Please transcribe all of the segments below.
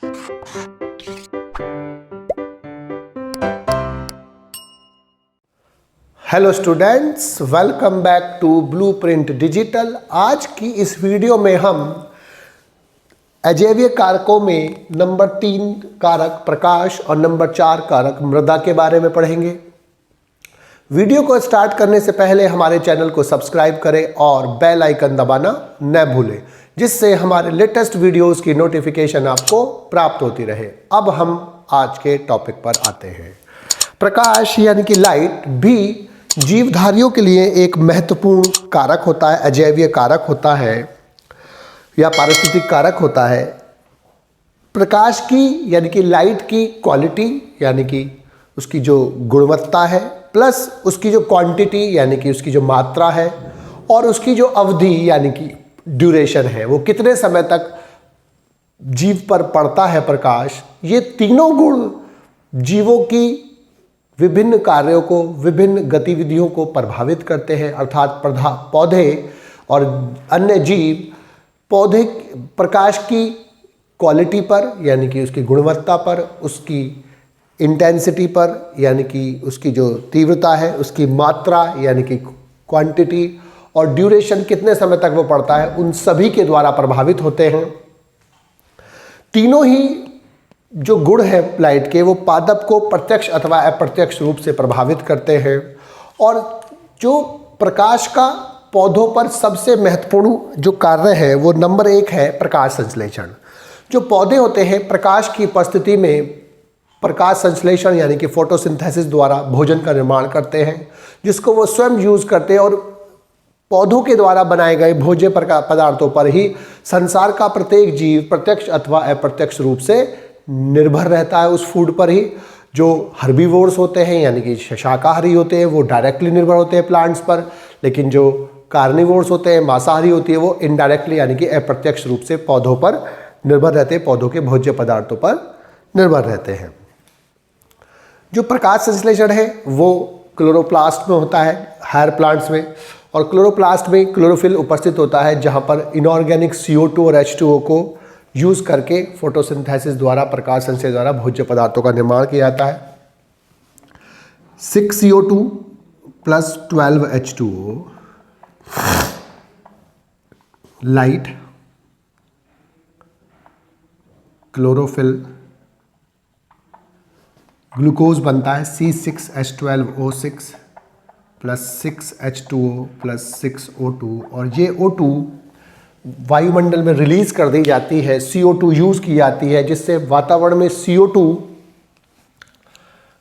Hello students, welcome back to Blueprint Digital. आज की इस वीडियो में हम अजैविक कारकों में नंबर 3 कारक प्रकाश और नंबर 4 कारक मृदा के बारे में पढ़ेंगे। वीडियो को स्टार्ट करने से पहले हमारे चैनल को सब्सक्राइब करें और बेल आइकन दबाना न भूलें, जिससे हमारे लेटेस्ट वीडियोस की नोटिफिकेशन आपको प्राप्त होती रहे। अब हम आज के टॉपिक पर आते हैं। प्रकाश यानी कि लाइट भी जीवधारियों के लिए एक महत्वपूर्ण कारक होता है, अजैविक कारक होता है या पारिस्थितिक कारक होता है। प्रकाश की यानी कि लाइट की क्वालिटी यानी कि उसकी जो गुणवत्ता है, प्लस उसकी जो क्वांटिटी यानी कि उसकी जो मात्रा है, और उसकी जो अवधि यानी कि ड्यूरेशन है, वो कितने समय तक जीव पर पड़ता है प्रकाश, ये तीनों गुण जीवों की विभिन्न कार्यों को, विभिन्न गतिविधियों को प्रभावित करते हैं। अर्थात पौधे और अन्य जीव पौधे प्रकाश की क्वालिटी पर यानी कि उसकी गुणवत्ता पर, उसकी इंटेंसिटी पर यानी कि उसकी जो तीव्रता है, उसकी मात्रा यानी कि क्वांटिटी, और ड्यूरेशन कितने समय तक वो पड़ता है, उन सभी के द्वारा प्रभावित होते हैं। तीनों ही जो गुण है लाइट के, वो पादप को प्रत्यक्ष अथवा अप्रत्यक्ष रूप से प्रभावित करते हैं। और जो प्रकाश का पौधों पर सबसे महत्वपूर्ण जो कार्य है, वो नंबर 1 है प्रकाश संश्लेषण। जो पौधे होते हैं प्रकाश की उपस्थिति में प्रकाश संश्लेषण यानी कि फोटोसिंथेसिस द्वारा भोजन का निर्माण करते हैं, जिसको वो स्वयं यूज करते हैं। और पौधों के द्वारा बनाए गए भोज्य पदार्थों पर ही संसार का प्रत्येक जीव प्रत्यक्ष अथवा अप्रत्यक्ष रूप से निर्भर रहता है। उस फूड पर ही जो हर्बीवोर्स होते हैं यानी कि शाकाहारी होते हैं, वो डायरेक्टली निर्भर होते हैं प्लांट्स पर, लेकिन जो कार्निवोर्स होते हैं, मांसाहारी होती है, वो इनडायरेक्टली यानी कि अप्रत्यक्ष रूप से पौधों पर निर्भर रहते हैं, पौधों के भोज्य पदार्थों पर निर्भर रहते हैं। जो प्रकाश संश्लेषण है वो क्लोरोप्लास्ट में होता है, हायर प्लांट्स में। और क्लोरोप्लास्ट में क्लोरोफिल उपस्थित होता है, जहाँ पर इनऑर्गेनिक CO2 और H2O को यूज करके फोटोसिंथेसिस द्वारा, प्रकाश संश्लेषण द्वारा भोज्य पदार्थों का निर्माण किया जाता है। 6 CO2 plus 12 H2O, light, chlorophyll, glucose बनता है C6H12O6 plus 6H2O plus 6O2, और ये O2 वायुमंडल में रिलीज कर दी जाती है, CO2 यूज की जाती है, जिससे वातावरण में CO2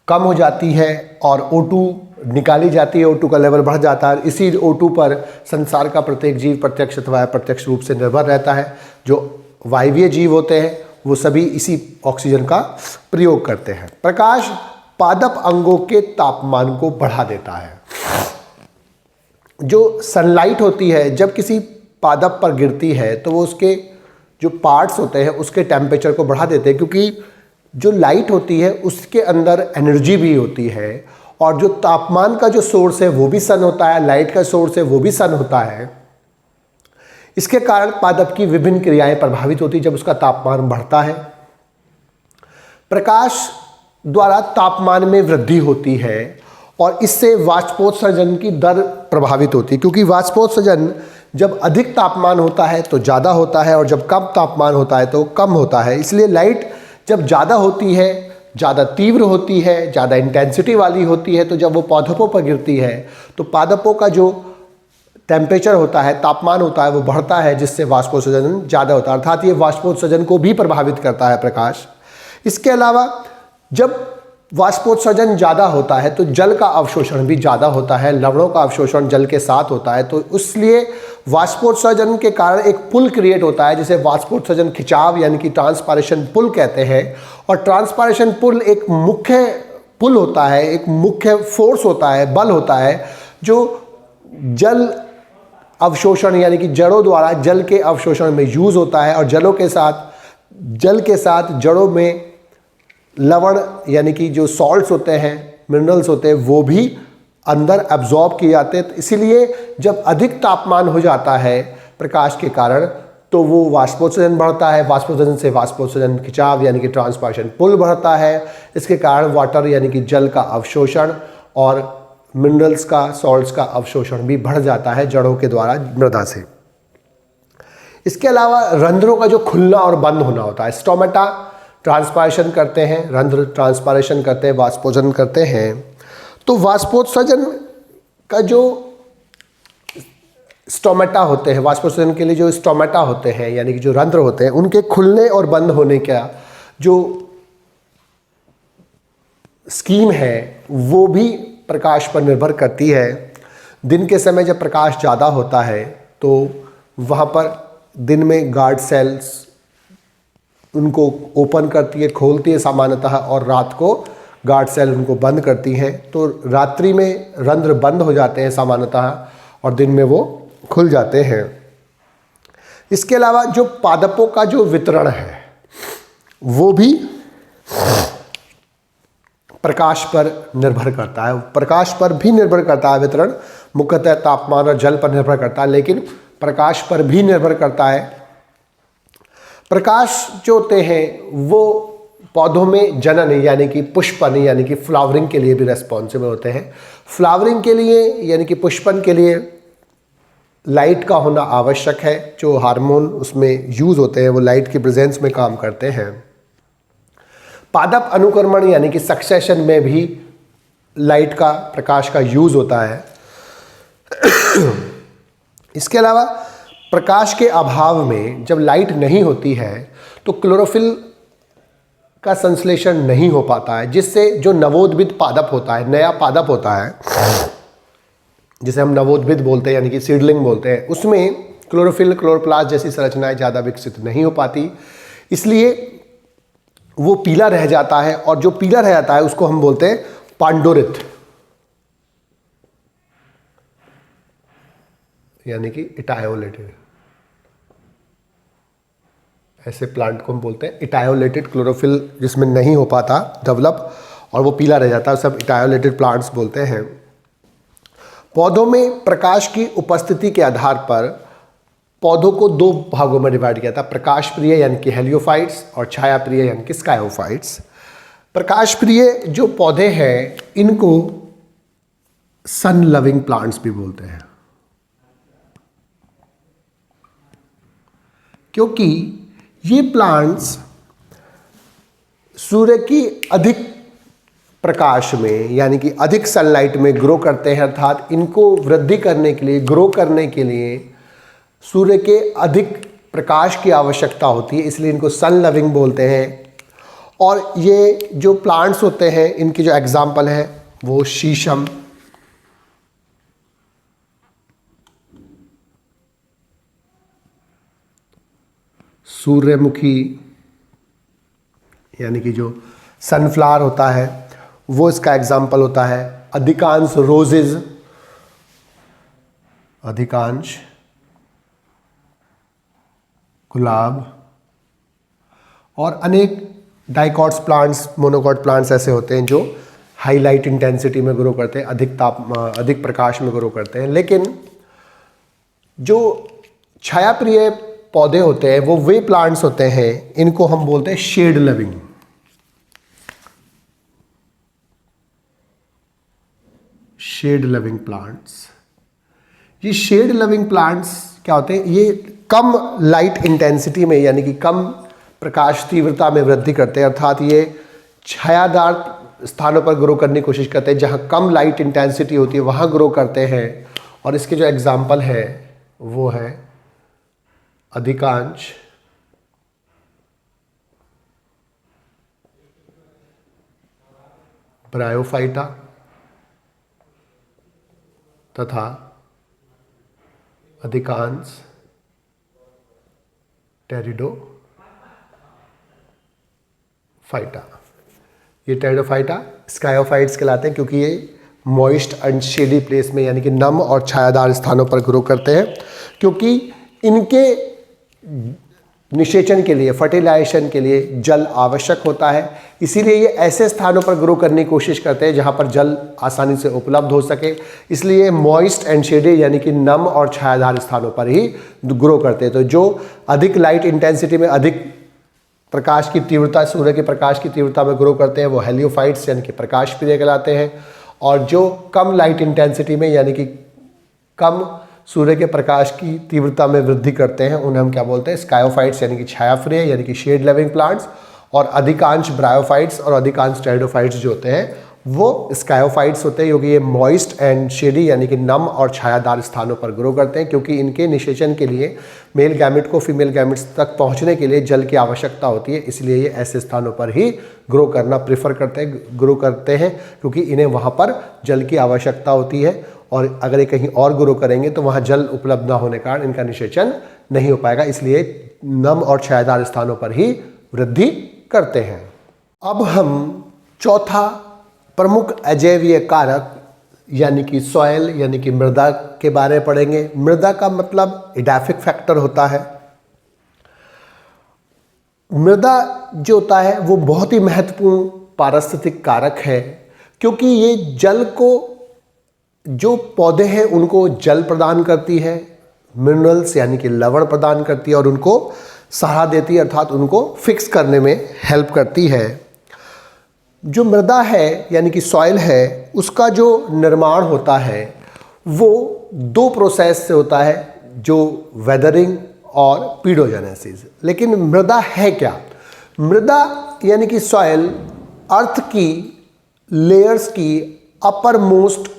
कम हो जाती है और O2 निकाली जाती है, O2 का लेवल बढ़ जाता है। इसी O2 पर संसार का प्रत्येक जीव प्रत्यक्ष अथवा अप्रत्यक्ष रूप से निर्भर रहता है। जो वायवीय जीव होते हैं वो सभी इसी ऑक्सीजन का प्रयोग करते हैं। प्रकाश पादप अंगों के तापमान को बढ़ा देता है। जो सनलाइट होती है जब किसी पादप पर गिरती है तो वो उसके जो पार्ट्स होते हैं उसके टेम्परेचर को बढ़ा देते हैं, क्योंकि जो लाइट होती है उसके अंदर एनर्जी भी होती है, और जो तापमान का जो सोर्स है वो भी सन होता है, लाइट का सोर्स है वो भी सन होता है। इसके कारण पादप की विभिन्न क्रियाएं प्रभावित होती है जब उसका तापमान बढ़ता है। प्रकाश द्वारा तापमान में वृद्धि होती है और इससे वाष्पोत्सर्जन की दर प्रभावित होती है, क्योंकि वाष्पोत्सर्जन जब अधिक तापमान होता है तो ज़्यादा होता है और जब कम तापमान होता है तो कम होता है। इसलिए लाइट जब ज़्यादा होती है, ज़्यादा तीव्र होती है, ज़्यादा इंटेंसिटी वाली होती है, तो जब वो पादपों पर गिरती है तो पादपों का जो टेम्परेचर होता है, तापमान होता है, वो बढ़ता है, जिससे वाष्पोत्सर्जन ज़्यादा होता है। अर्थात ये वाष्पोत्सर्जन को भी प्रभावित करता है प्रकाश। इसके अलावा जब वाष्पोत्सर्जन ज़्यादा होता है तो जल का अवशोषण भी ज़्यादा होता है, लवणों का अवशोषण जल के साथ होता है, तो इसलिए वाष्पोत्सर्जन के कारण एक पुल क्रिएट होता है, जिसे वाष्पोत्सर्जन खिंचाव यानी कि ट्रांसपायरेशन पुल कहते हैं। और ट्रांसपायरेशन पुल एक मुख्य पुल होता है, एक मुख्य फोर्स होता है, बल होता है, जो जल अवशोषण यानी कि जड़ों द्वारा जल के अवशोषण में यूज होता है, और जल के साथ जड़ों में लवण यानी कि जो सॉल्ट्स होते हैं, मिनरल्स होते हैं, वो भी अंदर एब्जॉर्ब किए जाते हैं। तो इसीलिए जब अधिक तापमान हो जाता है प्रकाश के कारण तो वो वाष्पोत्सर्जन बढ़ता है, वाष्पोत्सर्जन से वाष्पोत्सर्जन खिंचाव यानी कि ट्रांसपायरेशन पुल बढ़ता है। इसके कारण वाटर यानी कि जल का अवशोषण और मिनरल्स का, सॉल्ट्स का अवशोषण भी बढ़ जाता है जड़ों के द्वारा मृदा से। इसके अलावा रंध्रों का जो खुलना और बंद होना होता है, स्टोमेटा ट्रांसपायरेशन करते हैं, रंध्र ट्रांसपायरेशन करते हैं, वाष्पोत्सर्जन करते हैं। तो वाष्पोत्सर्जन का जो स्टोमेटा होते हैं, वाष्पोत्सर्जन के लिए जो स्टोमेटा होते हैं यानी कि जो रंध्र होते हैं, उनके खुलने और बंद होने का जो स्कीम है वो भी प्रकाश पर निर्भर करती है। दिन के समय जब प्रकाश ज़्यादा होता है तो वहाँ पर दिन में गार्ड सेल्स उनको ओपन करती है, खोलती है सामान्यतः, और रात को गार्ड सेल उनको बंद करती हैं। तो रात्रि में रंध्र बंद हो जाते हैं सामान्यतः और दिन में वो खुल जाते हैं। इसके अलावा जो पादपों का जो वितरण है वो भी प्रकाश पर निर्भर करता है। प्रकाश पर भी निर्भर करता है वितरण, मुख्यतः तापमान और जल पर निर्भर करता है, लेकिन प्रकाश पर भी निर्भर करता है। प्रकाश जो होते हैं वो पौधों में जनन यानी कि पुष्पन यानी कि फ्लावरिंग के लिए भी रेस्पॉन्सिबल होते हैं। फ्लावरिंग के लिए यानी कि पुष्पन के लिए लाइट का होना आवश्यक है। जो हार्मोन उसमें यूज़ होते हैं वो लाइट की प्रेजेंस में काम करते हैं। पादप अनुक्रमण यानी कि सक्सेशन में भी लाइट का, प्रकाश का यूज़ होता है। इसके अलावा प्रकाश के अभाव में जब लाइट नहीं होती है तो क्लोरोफिल का संश्लेषण नहीं हो पाता है, जिससे जो नवोद्भिद पादप होता है, नया पादप होता है जिसे हम नवोद्भिद बोलते हैं यानी कि सीडलिंग बोलते हैं, उसमें क्लोरोफिल, क्लोरोप्लास्ट जैसी संरचनाएं ज़्यादा विकसित नहीं हो पाती, इसलिए वो पीला रह जाता है। और जो पीला रह जाता है उसको हम बोलते हैं पांडुरित यानी कि इटायोलेटेड। ऐसे प्लांट को हम बोलते हैं इटायोलेटेड, क्लोरोफिल जिसमें नहीं हो पाता डेवलप और वो पीला रह जाता है, सब इटायोलेटेड प्लांट्स बोलते हैं। पौधों में प्रकाश की उपस्थिति के आधार पर पौधों को दो भागों में डिवाइड किया था, प्रकाश प्रिय यानी कि हेलियोफाइट्स और छाया प्रिय यानी कि स्कायोफाइट्स। प्रकाश प्रिय जो पौधे हैं इनको सन लविंग प्लांट्स भी बोलते हैं, क्योंकि ये प्लांट्स सूर्य की अधिक प्रकाश में यानी कि अधिक सनलाइट में ग्रो करते हैं। अर्थात इनको वृद्धि करने के लिए, ग्रो करने के लिए सूर्य के अधिक प्रकाश की आवश्यकता होती है, इसलिए इनको सन लविंग बोलते हैं। और ये जो प्लांट्स होते हैं इनकी जो एग्जाम्पल है वो शीशम, सूर्यमुखी यानी कि जो सनफ्लावर होता है वो इसका एग्जाम्पल होता है। अधिकांश रोजेज, अधिकांश गुलाब और अनेक डाइकॉट्स प्लांट्स, मोनोकॉट प्लांट्स ऐसे होते हैं जो हाई लाइट इंटेंसिटी में ग्रो करते हैं, अधिक प्रकाश में ग्रो करते हैं। लेकिन जो छायाप्रिय पौधे होते हैं वो वे प्लांट्स होते हैं, इनको हम बोलते हैं shade loving. Shade loving plants. ये शेड लविंग प्लांट्स क्या होते हैं, ये कम लाइट इंटेंसिटी में यानी कि कम प्रकाश तीव्रता में वृद्धि करते हैं। अर्थात ये छायादार स्थानों पर ग्रो करने की कोशिश करते हैं, जहाँ कम लाइट इंटेंसिटी होती है वहाँ ग्रो करते हैं। और इसके जो एग्जाम्पल है वो है अधिकांश ब्रायोफाइटा तथा अधिकांश टेरिडोफाइटा। ये टेरिडोफाइटा स्कायोफाइट्स कहलाते हैं क्योंकि ये मॉइस्ट एंड शेडी प्लेस में यानी कि नम और छायादार स्थानों पर ग्रो करते हैं, क्योंकि इनके निषेचन के लिए, फर्टिलाइजेशन के लिए जल आवश्यक होता है। इसीलिए ये ऐसे स्थानों पर ग्रो करने की कोशिश करते हैं जहाँ पर जल आसानी से उपलब्ध हो सके। इसलिए मॉइस्ट एंड शेडी यानी कि नम और छायादार स्थानों पर ही ग्रो करते हैं। तो जो अधिक लाइट इंटेंसिटी में, अधिक प्रकाश की तीव्रता, सूर्य के प्रकाश की तीव्रता में ग्रो करते हैं वो हेलियोफाइट्स यानी कि प्रकाश प्रिय कहलाते हैं। और जो कम लाइट इंटेंसिटी में यानी कि कम सूर्य के प्रकाश की तीव्रता में वृद्धि करते हैं उन्हें हम क्या बोलते हैं, स्कायोफाइट्स यानी कि छायाप्रिय यानी कि शेड लविंग प्लांट्स। और अधिकांश ब्रायोफाइट्स और अधिकांश टेरिडोफाइट्स जो होते हैं वो स्कायोफाइट्स होते हैं, क्योंकि ये मॉइस्ट एंड शेडी यानी कि नम और छायादार स्थानों पर ग्रो करते हैं। क्योंकि इनके निषेचन के लिए मेल गैमेट को फीमेल गैमेट्स तक पहुंचने के लिए जल की आवश्यकता होती है। इसलिए ये ऐसे स्थानों पर ही ग्रो करना प्रेफर करते हैं क्योंकि इन्हें वहाँ पर जल की आवश्यकता होती है। और अगर ये कहीं और ग्रो करेंगे तो वहाँ जल उपलब्ध ना होने के कारण इनका निषेचन नहीं हो पाएगा। इसलिए नम और छायादार स्थानों पर ही वृद्धि करते हैं। अब हम चौथा प्रमुख अजैवीय कारक यानी कि सॉइल यानी कि मृदा के बारे में पढ़ेंगे। मृदा का मतलब एडाफिक फैक्टर होता है। मृदा जो होता है वो बहुत ही महत्वपूर्ण पारिस्थितिक कारक है, क्योंकि ये जल को, जो पौधे हैं उनको जल प्रदान करती है, मिनरल्स यानी कि लवण प्रदान करती है और उनको सहारा देती है, अर्थात उनको फिक्स करने में हेल्प करती है। जो मृदा है यानी कि सॉइल है, उसका जो निर्माण होता है वो दो प्रोसेस से होता है, जो वेदरिंग और पीडोजेनेसिस। लेकिन मृदा है क्या? मृदा यानी कि सॉइल अर्थ की लेयर्स की अपर मोस्ट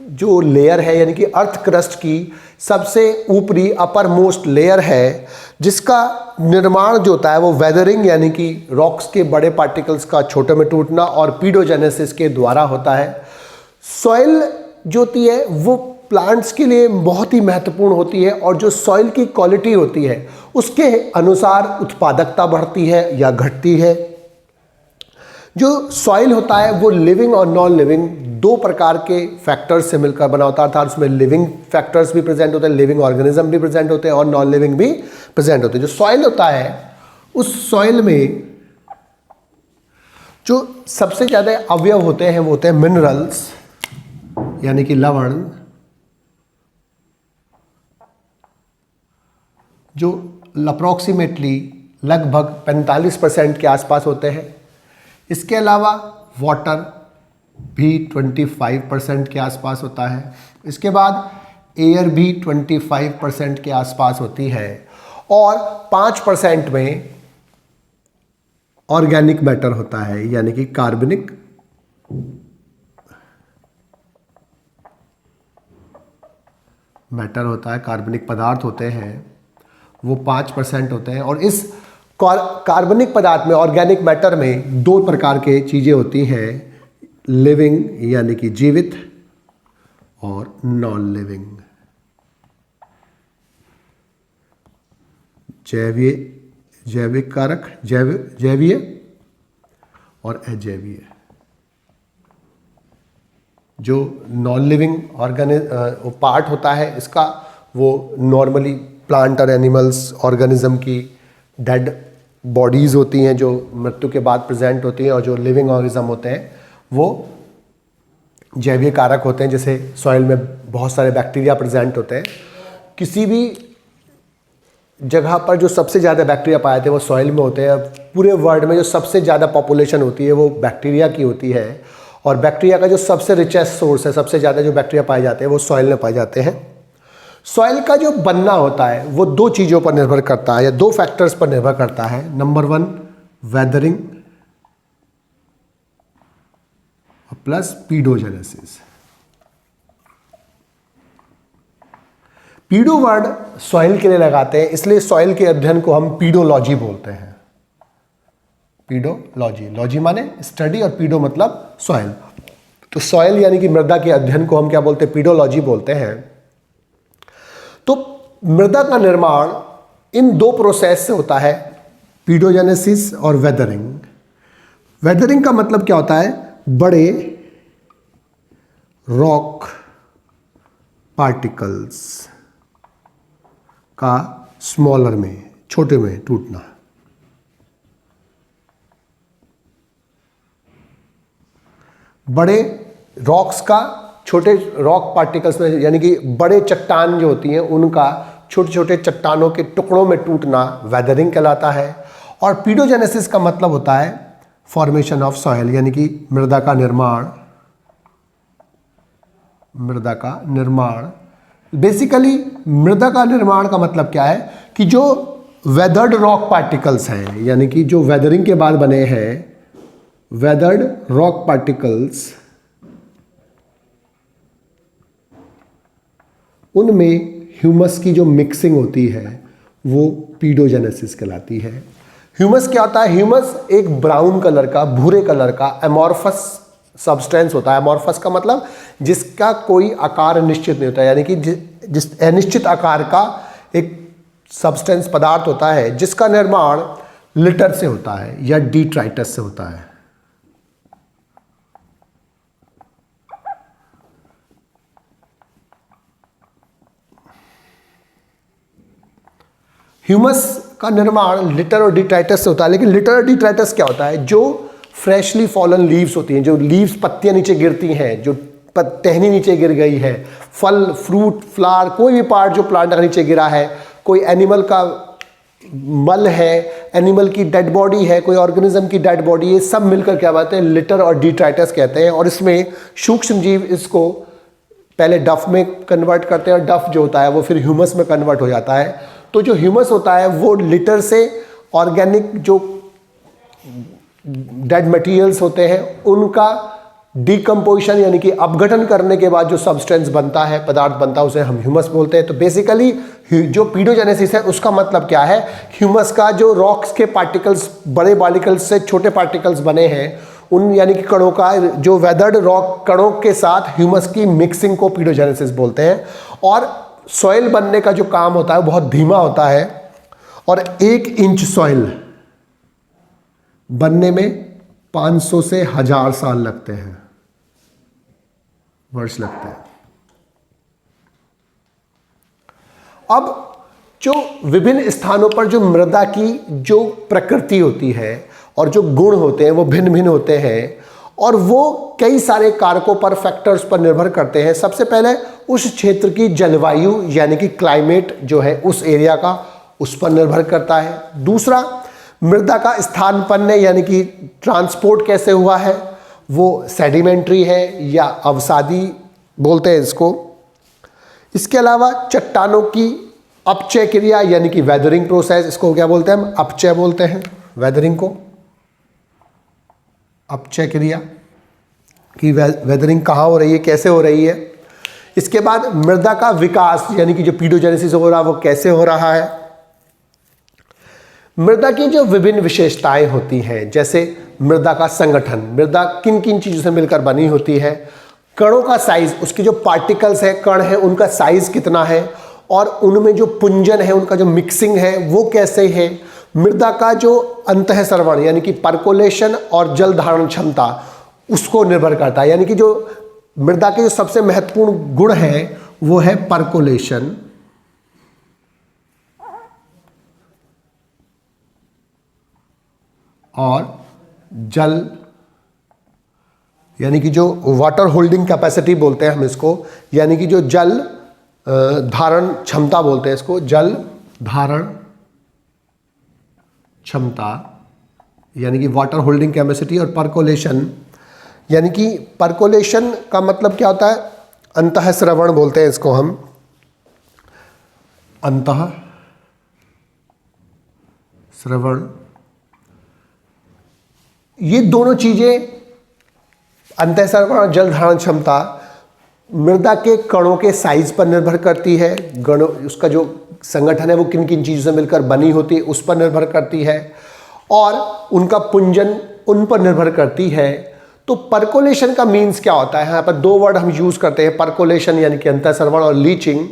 जो लेयर है, यानी कि अर्थ क्रस्ट की सबसे ऊपरी अपर मोस्ट लेयर है, जिसका निर्माण जो होता है वो वेदरिंग यानी कि रॉक्स के बड़े पार्टिकल्स का छोटे में टूटना और पीडोजेनेसिस के द्वारा होता है। सॉइल जो होती है वो प्लांट्स के लिए बहुत ही महत्वपूर्ण होती है और जो सॉइल की क्वालिटी होती है उसके अनुसार उत्पादकता बढ़ती है या घटती है। जो सॉइल होता है वो लिविंग और नॉन लिविंग दो प्रकार के फैक्टर्स से मिलकर बना होता है, अर्थात उसमें लिविंग फैक्टर्स भी प्रेजेंट होते हैं, लिविंग ऑर्गेनिज्म भी प्रेजेंट होते हैं और नॉन लिविंग भी प्रेजेंट होते हैं। जो सॉइल होता है उस सॉइल में जो सबसे ज़्यादा अवयव होते हैं वो होते हैं मिनरल्स यानी कि लवण, जो अप्रॉक्सीमेटली लगभग 45% के आसपास होते हैं। इसके अलावा वाटर भी 25% के आसपास होता है। इसके बाद एयर भी 25% के आसपास होती है और 5% में ऑर्गेनिक मैटर होता है यानी कि कार्बनिक मैटर होता है, कार्बनिक पदार्थ होते हैं, वो 5% होते हैं। और इस कार्बनिक पदार्थ में, ऑर्गेनिक मैटर में दो प्रकार के चीज़ें होती हैं, लिविंग यानी कि जीवित और नॉन लिविंग, जैविक कारक, जैवीय और अजैवीय। जो नॉन लिविंग पार्ट होता है इसका, वो नॉर्मली प्लांट और एनिमल्स ऑर्गेनिज्म की डेड बॉडीज़ होती हैं जो मृत्यु के बाद प्रेजेंट होती हैं, और जो लिविंग ऑर्गेनिज्म होते हैं वो जैविक कारक होते हैं। जैसे सॉइल में बहुत सारे बैक्टीरिया प्रेजेंट होते हैं। किसी भी जगह पर जो सबसे ज़्यादा बैक्टीरिया पाए थे वो सॉइल में होते हैं। पूरे वर्ल्ड में जो सबसे ज़्यादा पॉपुलेशन होती है वो बैक्टीरिया की होती है, और बैक्टीरिया का जो सबसे रिचेस्ट सोर्स है, सबसे ज़्यादा जो बैक्टीरिया पाए जाते हैं वो सॉइल में पाए जाते हैं। सॉइल का जो बनना होता है वो दो चीज़ों पर निर्भर करता है या दो फैक्टर्स पर निर्भर करता है। Number 1 weathering plus pedogenesis. Pedo word soil के लिए लगाते हैं, इसलिए सॉइल के अध्ययन को हम पीडोलॉजी बोलते हैं। पीडोलॉजी, लॉजी माने स्टडी और पीडो मतलब सॉइल। तो सॉइल यानी कि मृदा के अध्ययन को हम क्या बोलते हैं, पीडोलॉजी बोलते हैं। तो मृदा का निर्माण इन दो प्रोसेस से होता है, पीडोजेनेसिस और वेदरिंग। वेदरिंग का मतलब क्या होता है, बड़े रॉक पार्टिकल्स का स्मॉलर में, छोटे में टूटना। बड़े रॉक्स का छोटे रॉक पार्टिकल्स में, यानी कि बड़े चट्टान जो होती हैं उनका छोटे छोटे चट्टानों के टुकड़ों में टूटना वेदरिंग कहलाता है। और पीडोजेनेसिस का मतलब होता है फॉर्मेशन ऑफ सॉइल, यानी कि मृदा का निर्माण। मृदा का निर्माण, बेसिकली मृदा का निर्माण का मतलब क्या है कि जो वेदर्ड रॉक पार्टिकल्स हैं, यानी कि जो वेदरिंग के बाद बने हैं वेदर्ड रॉक पार्टिकल्स, उनमें ह्यूमस की जो मिक्सिंग होती है वो पीडोजेनेसिस कहलाती है। ह्यूमस क्या होता है? ह्यूमस एक ब्राउन कलर का, भूरे कलर का एमॉर्फस सब्सटेंस होता है। एमॉर्फस का मतलब जिसका कोई आकार निश्चित नहीं होता, यानी कि जिस अनिश्चित आकार का एक सब्सटेंस पदार्थ होता है जिसका निर्माण लिटर से होता है या डिट्राइटस से होता है। ह्यूमस का निर्माण लिटर और डिट्राइटस से होता है। लेकिन लिटर और डिट्राइटस क्या होता है? जो फ्रेशली फॉलन लीव्स होती हैं, जो लीव्स पत्तियां नीचे गिरती हैं, जो टहनी नीचे गिर गई है, फल, फ्रूट, फ्लावर, कोई भी पार्ट जो प्लांट का नीचे गिरा है, कोई एनिमल का मल है, एनिमल की डेड बॉडी है, कोई ऑर्गेनिज्म की डेड बॉडी, ये सब मिलकर क्या बात है लिटर और डिट्राइटस कहते हैं। और इसमें सूक्ष्म जीव इसको पहले डफ में कन्वर्ट करते हैं और डफ जो होता है वो फिर ह्यूमस में कन्वर्ट हो जाता है। तो जो ह्यूमस होता है वो लिटर से ऑर्गेनिक जो डेड मटेरियल्स होते हैं उनका डिकम्पोजिशन, यानी कि अपघटन करने के बाद जो सब्सटेंस बनता है, पदार्थ बनता है, उसे हम ह्यूमस बोलते हैं। तो बेसिकली जो पीडोजेनेसिस है उसका मतलब क्या है? ह्यूमस का जो रॉक्स के पार्टिकल्स, बड़े पार्टिकल्स से छोटे पार्टिकल्स बने हैं, उन यानी कि कणों का, जो वेदर्ड रॉक कणों के साथ ह्यूमस की मिक्सिंग को पीडोजेनेसिस बोलते हैं। और सॉइल बनने का जो काम होता है वो बहुत धीमा होता है और 1 इंच सॉइल बनने में 500 से 1000 साल लगते हैं, वर्ष लगते हैं। अब जो विभिन्न स्थानों पर जो मृदा की जो प्रकृति होती है और जो गुण होते हैं वो भिन्न भिन्न होते हैं और वो कई सारे कारकों पर, फैक्टर्स पर निर्भर करते हैं। सबसे पहले उस क्षेत्र की जलवायु यानी कि क्लाइमेट जो है उस एरिया का, उस पर निर्भर करता है। दूसरा, मृदा का स्थानपन्न यानी कि ट्रांसपोर्ट कैसे हुआ है, वो सेडिमेंट्री है या अवसादी बोलते हैं इसको। इसके अलावा चट्टानों की अपचय क्रिया यानी कि वेदरिंग प्रोसेस, इसको क्या बोलते हैं हम? अपचय बोलते हैं वेदरिंग को। अपचय क्रिया कि वेदरिंग कहाँ हो रही है, कैसे हो रही है। इसके बाद मृदा का विकास यानी कि जो पीडोजेनेसिस हो रहा है वो कैसे हो रहा है। मृदा की जो विभिन्न विशेषताएं होती हैं, जैसे मृदा का संगठन, मृदा किन किन चीज़ों से मिलकर बनी होती है, कणों का साइज, उसके जो पार्टिकल्स है, कण है, उनका साइज कितना है, और उनमें जो पुंजन है, उनका जो मिक्सिंग है वो कैसे है। मृदा का जो अंतःस्रवण यानी कि परकोलेशन और जल धारण क्षमता उसको निर्भर करता है, यानी कि जो मृदा के जो सबसे महत्वपूर्ण गुण है वो है परकोलेशन और जल, यानी कि जो वाटर होल्डिंग कैपेसिटी बोलते हैं हम इसको, यानी कि जो जल धारण क्षमता बोलते हैं इसको, जल धारण क्षमता यानी कि वाटर होल्डिंग कैपेसिटी। और परकोलेशन यानी कि परकोलेशन का मतलब क्या होता है? अंतःस्रवण बोलते हैं इसको हम, अंतःस्रवण। ये दोनों चीजें, अंतःस्रवण और जल धारण क्षमता, मृदा के कणों के साइज पर निर्भर करती है। गणों, उसका जो संगठन है वो किन किन चीज़ों से मिलकर बनी होती है उस पर निर्भर करती है, और उनका पुंजन उन पर निर्भर करती है। तो परकोलेशन का मीन्स क्या होता है? यहाँ पर 2 वर्ड हम यूज करते हैं, परकोलेशन यानी कि अंतःस्रवण और लीचिंग।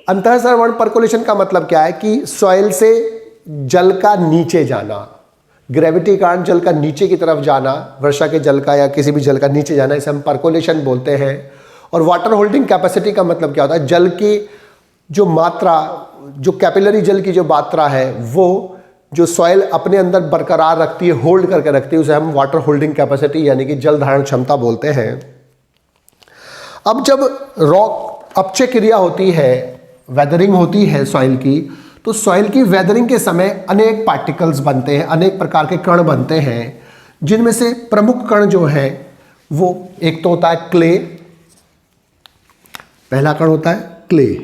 अंतःस्रवण परकोलेशन का मतलब क्या है कि सॉइल से जल का नीचे जाना, ग्रेविटी के कारण जल का नीचे की तरफ जाना, वर्षा के जल का या किसी भी जल का नीचे जाना, इसे हम परकोलेशन बोलते हैं। और वाटर होल्डिंग कैपेसिटी का मतलब क्या होता है? जल की जो मात्रा जो कैपिलरी जल की जो मात्रा है वो जो सॉइल अपने अंदर बरकरार रखती है, होल्ड करके रखती है, उसे हम वाटर होल्डिंग कैपेसिटी यानी कि जल धारण क्षमता बोलते हैं। अब जब रॉक अपचय क्रिया होती है, वेदरिंग होती है सॉइल की, तो सॉइल की वेदरिंग के समय अनेक पार्टिकल्स बनते हैं, अनेक प्रकार के कण बनते हैं, जिनमें से प्रमुख कण जो है वो एक तो होता है क्ले। पहला कण होता है क्ले।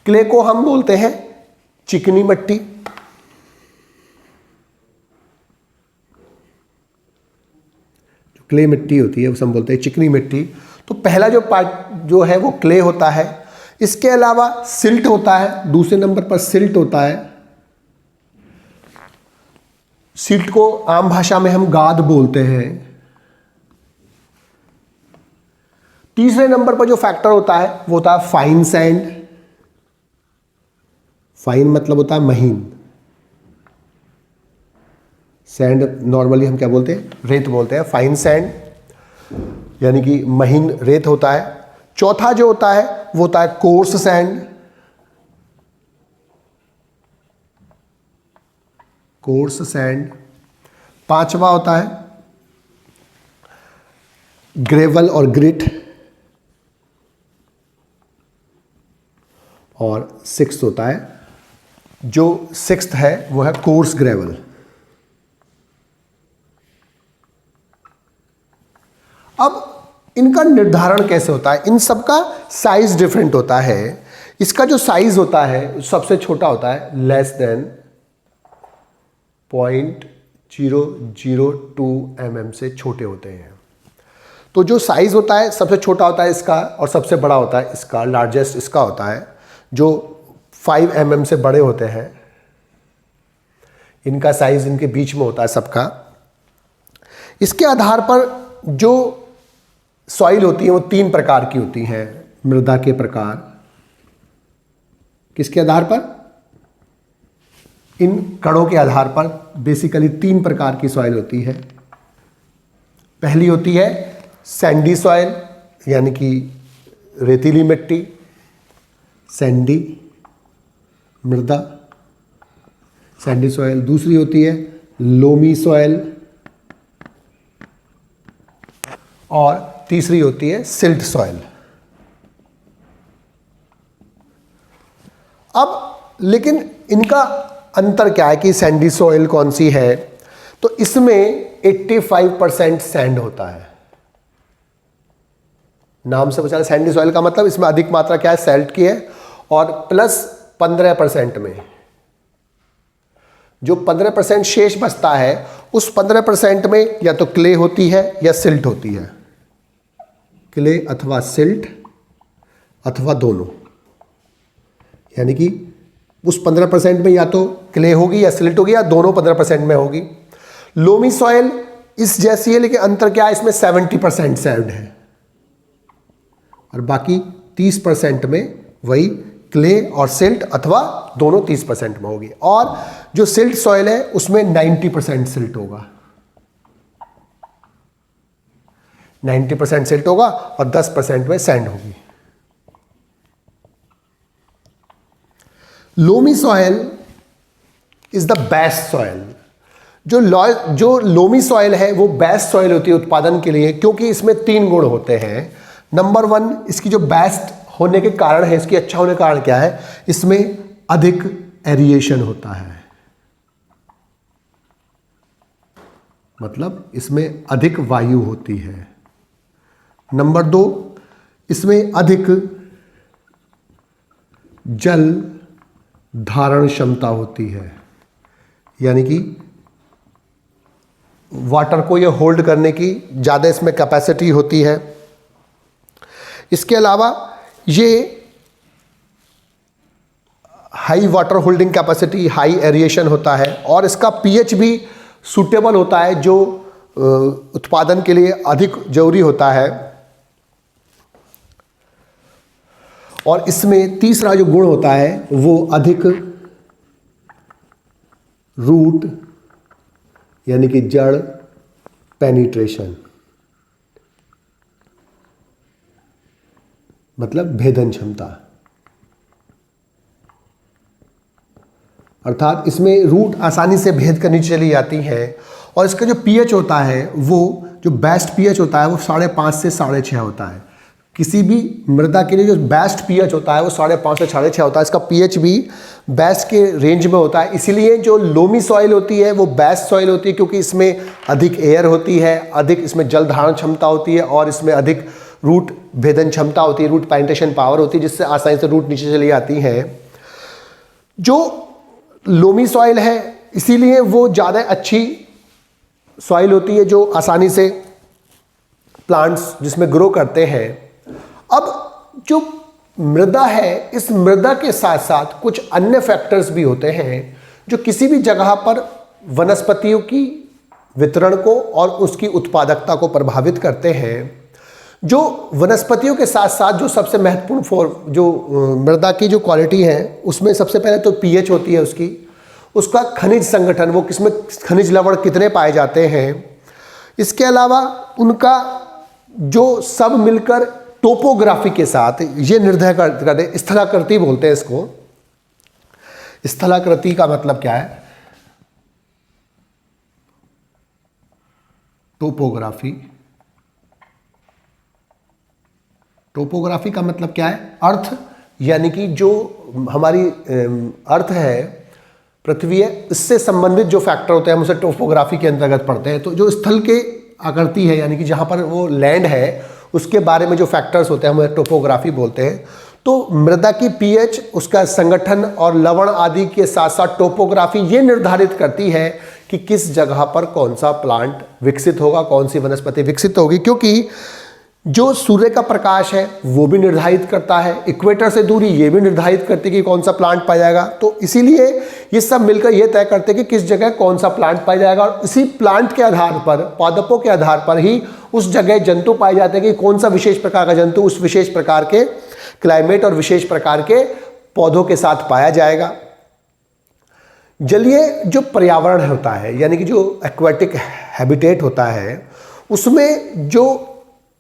क्ले को हम बोलते हैं चिकनी मिट्टी। जो क्ले मिट्टी होती है उसे हम बोलते हैं चिकनी मिट्टी। तो पहला जो पार्ट जो है वो क्ले होता है। इसके अलावा सिल्ट होता है, दूसरे नंबर पर सिल्ट होता है। सिल्ट को आम भाषा में हम गाद बोलते हैं। तीसरे नंबर पर जो फैक्टर होता है वो होता है फाइन सैंड। फाइन मतलब होता है महीन। सैंड नॉर्मली हम क्या बोलते हैं, रेत बोलते हैं। फाइन सैंड यानी कि महीन रेत होता है। चौथा जो होता है वो होता है कोर्स सैंड। Coarse sand. पांचवा होता है ग्रेवल और ग्रिट। और सिक्स्थ होता है, जो सिक्स्थ है वो है कोर्स ग्रेवल। अब इनका निर्धारण कैसे होता है? इन सब का साइज डिफरेंट होता है। इसका जो साइज होता है सबसे छोटा होता है, लेस देन 0.002 mm से छोटे होते हैं। तो जो साइज होता है सबसे छोटा होता है इसका, और सबसे बड़ा होता है इसका, लार्जेस्ट इसका होता है जो 5 mm से बड़े होते हैं। इनका साइज इनके बीच में होता है सबका। इसके आधार पर जो सॉइल होती है वो 3 प्रकार की होती हैं। मृदा के प्रकार किसके आधार पर? इन कणों के आधार पर बेसिकली 3 प्रकार की सॉइल होती है। पहली होती है सैंडी सॉइल यानी कि रेतीली मिट्टी, सैंडी मृदा, सैंडी सॉइल। दूसरी होती है लोमी सॉइल, और तीसरी होती है सिल्ट सॉइल। अब लेकिन इनका अंतर क्या है कि सैंडी सॉइल कौन सी है? तो इसमें 85% सैंड होता है। नाम से पता चला सैंडी सॉइल का मतलब इसमें अधिक मात्रा क्या है, सैल्ट की है। और प्लस 15% में जो 15% शेष बचता है, उस 15% में या तो क्ले होती है या सिल्ट होती है। क्ले अथवा सिल्ट अथवा दोनों, यानी कि उस 15% में या तो क्ले होगी या सिल्ट होगी या दोनों 15% में होगी। लोमी सॉइल इस जैसी है, लेकिन अंतर क्या है, इसमें 70% सैंड है और बाकी 30% में वही क्ले और सिल्ट अथवा दोनों 30% में होगी। और जो सिल्ट सॉइल है उसमें 90% सिल्ट होगा, 90% सिल्ट होगा और 10% में सैंड होगी। Loamy soil is the best soil. जो लोमी सॉइल है वो बेस्ट सॉइल होती है उत्पादन के लिए, क्योंकि इसमें 3 गुण होते हैं। नंबर 1, इसकी जो बेस्ट होने के कारण है, इसकी अच्छा होने का कारण क्या है, इसमें अधिक एरिएशन होता है, मतलब इसमें अधिक वायु होती है। नंबर 2, इसमें अधिक जल धारण क्षमता होती है, यानी कि वाटर को ये होल्ड करने की ज़्यादा इसमें कैपेसिटी होती है। इसके अलावा ये high water holding capacity, high aeration होता है, और इसका पीएच भी सूटेबल होता है, जो उत्पादन के लिए अधिक जरूरी होता है। और इसमें तीसरा जो गुण होता है वो अधिक रूट यानी कि जड़ पेनिट्रेशन, मतलब भेदन क्षमता। अर्थात इसमें रूट आसानी से भेद कर नीचे चली जाती हैं। और इसका जो पीएच होता है, वो जो बेस्ट पीएच होता है वो 5.5 से 6.5 होता है। किसी भी मृदा के लिए जो बेस्ट पीएच होता है वो 5.5 से 6.5 होता है। इसका पीएच भी बेस्ट के रेंज में होता है। इसीलिए जो लोमी सॉइल होती है वो बेस्ट सॉइल होती है, क्योंकि इसमें अधिक एयर होती है, अधिक इसमें जल धारण क्षमता होती है और इसमें अधिक रूट भेदन क्षमता होती है, रूट पेनिट्रेशन पावर होती है, जिससे आसानी से रूट नीचे चली आती हैं। जो लोमी सॉइल है इसीलिए वो ज़्यादा अच्छी सॉइल होती है, जो आसानी से प्लांट्स जिसमें ग्रो करते हैं। अब जो मृदा है, इस मृदा के साथ साथ कुछ अन्य फैक्टर्स भी होते हैं जो किसी भी जगह पर वनस्पतियों की वितरण को और उसकी उत्पादकता को प्रभावित करते हैं। जो वनस्पतियों के साथ साथ जो सबसे महत्वपूर्ण जो मृदा की जो क्वालिटी है, उसमें सबसे पहले तो पीएच होती है उसका खनिज संगठन, वो किसमें खनिज लवण कितने पाए जाते हैं। इसके अलावा उनका जो सब मिलकर टोपोग्राफी के साथ ये निर्धारित करते, स्थलाकृति बोलते हैं इसको। स्थलाकृति का मतलब क्या है? टोपोग्राफी का मतलब क्या है? अर्थ, यानी कि जो हमारी अर्थ है, पृथ्वी है, इससे संबंधित जो फैक्टर होते हैं हम उसे टोपोग्राफी के अंतर्गत पढ़ते हैं। तो जो स्थल के आकृति है, यानी कि जहाँ पर वो लैंड है, उसके बारे में जो फैक्टर्स होते हैं हम टोपोग्राफी बोलते हैं। तो मृदा की पीएच, उसका संगठन और लवण आदि के साथ साथ टोपोग्राफी ये निर्धारित करती है कि किस जगह पर कौन सा प्लांट विकसित होगा, कौन सी वनस्पति विकसित होगी। क्योंकि जो सूर्य का प्रकाश है वो भी निर्धारित करता है, इक्वेटर से दूरी ये भी निर्धारित करती है कि कौन सा प्लांट पाया जाएगा। तो इसीलिए ये सब मिलकर ये तय करते हैं कि किस जगह कौन सा प्लांट पाया जाएगा, और इसी प्लांट के आधार पर, पादपों के आधार पर ही उस जगह जंतु पाए जाते हैं कि कौन सा विशेष प्रकार का जंतु उस विशेष प्रकार के क्लाइमेट और विशेष प्रकार के पौधों के साथ पाया जाएगा। जलीय जो पर्यावरण होता है, यानी कि जो एक्वेटिक हैबिटेट होता है, उसमें जो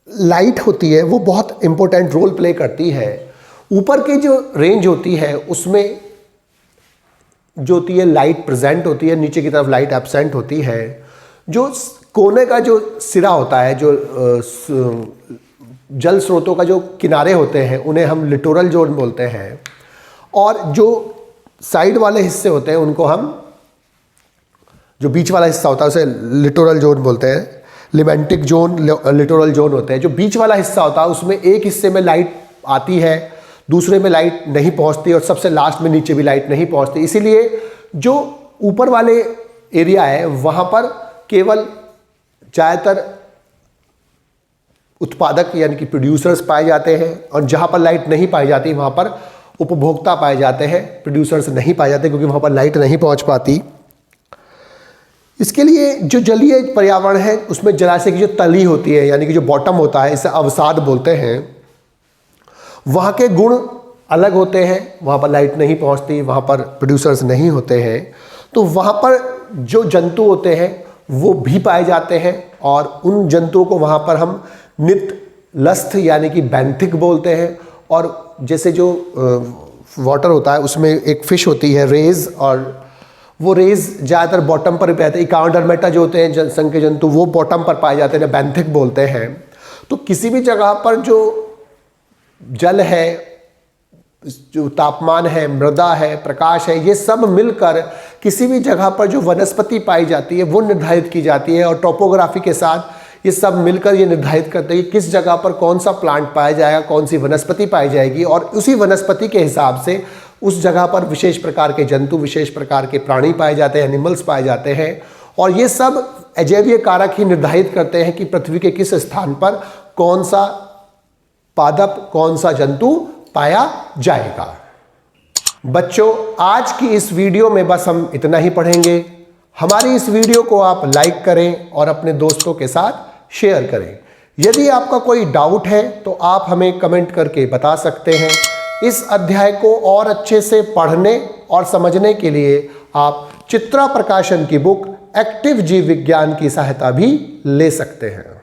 लाइट होती है वो बहुत इंपॉर्टेंट रोल प्ले करती है। ऊपर की जो रेंज होती है उसमें जो होती है लाइट प्रेजेंट होती है, नीचे की तरफ लाइट एब्सेंट होती है। जो कोने का जो सिरा होता है, जो जल स्रोतों का जो किनारे होते हैं, उन्हें हम लिटोरल जोन बोलते हैं। और जो साइड वाले हिस्से होते हैं उनको हम, जो बीच वाला हिस्सा होता है उसे लिटोरल जोन बोलते हैं। लिमेंटिक जोन, लिटोरल जोन होते हैं। जो बीच वाला हिस्सा होता है उसमें एक हिस्से में लाइट आती है, दूसरे में लाइट नहीं पहुंचती और सबसे लास्ट में नीचे भी लाइट नहीं पहुंचती। इसीलिए जो ऊपर वाले एरिया है वहां पर केवल ज़्यादातर उत्पादक यानी कि प्रोड्यूसर्स पाए जाते हैं, और जहां पर लाइट नहीं पाई जाती वहां पर उपभोक्ता पाए जाते हैं, प्रोड्यूसर्स नहीं पाए जाते, क्योंकि वहां पर लाइट नहीं पहुंच पाती। इसके लिए जो जलीय पर्यावरण है उसमें जलाशय की जो तली होती है, यानी कि जो बॉटम होता है, इसे अवसाद बोलते हैं, वहाँ के गुण अलग होते हैं। वहाँ पर लाइट नहीं पहुँचती, वहाँ पर प्रोड्यूसर्स नहीं होते हैं, तो वहाँ पर जो जंतु होते हैं वो भी पाए जाते हैं। और उन जंतुओं को वहाँ पर हम नित्यलस्थ यानी कि बैंथिक बोलते हैं। और जैसे जो वाटर होता है उसमें एक फिश होती है रेज, और वो रेज ज़्यादातर बॉटम पर पाए जाते हैं। इकाउंडरमेटा जो होते हैं संघ के जंतु, वो बॉटम पर पाए जाते हैं, बैंथिक बोलते हैं। तो किसी भी जगह पर जो जल है, जो तापमान है, मृदा है, प्रकाश है, ये सब मिलकर किसी भी जगह पर जो वनस्पति पाई जाती है वो निर्धारित की जाती है। और टोपोग्राफी के साथ ये सब मिलकर ये निर्धारित करते हैं कि किस जगह पर कौन सा प्लांट पाया जाएगा, कौन सी वनस्पति पाई जाएगी, और उसी वनस्पति के हिसाब से उस जगह पर विशेष प्रकार के जंतु, विशेष प्रकार के प्राणी पाए जाते हैं, एनिमल्स पाए जाते हैं। और ये सब अजैवीय कारक ही निर्धारित करते हैं कि पृथ्वी के किस स्थान पर कौन सा पादप, कौन सा जंतु पाया जाएगा। बच्चों, आज की इस वीडियो में बस हम इतना ही पढ़ेंगे। हमारी इस वीडियो को आप लाइक करें और अपने दोस्तों के साथ शेयर करें। यदि आपका कोई डाउट है तो आप हमें कमेंट करके बता सकते हैं। इस अध्याय को और अच्छे से पढ़ने और समझने के लिए आप चित्रा प्रकाशन की बुक एक्टिव जीव विज्ञान की सहायता भी ले सकते हैं।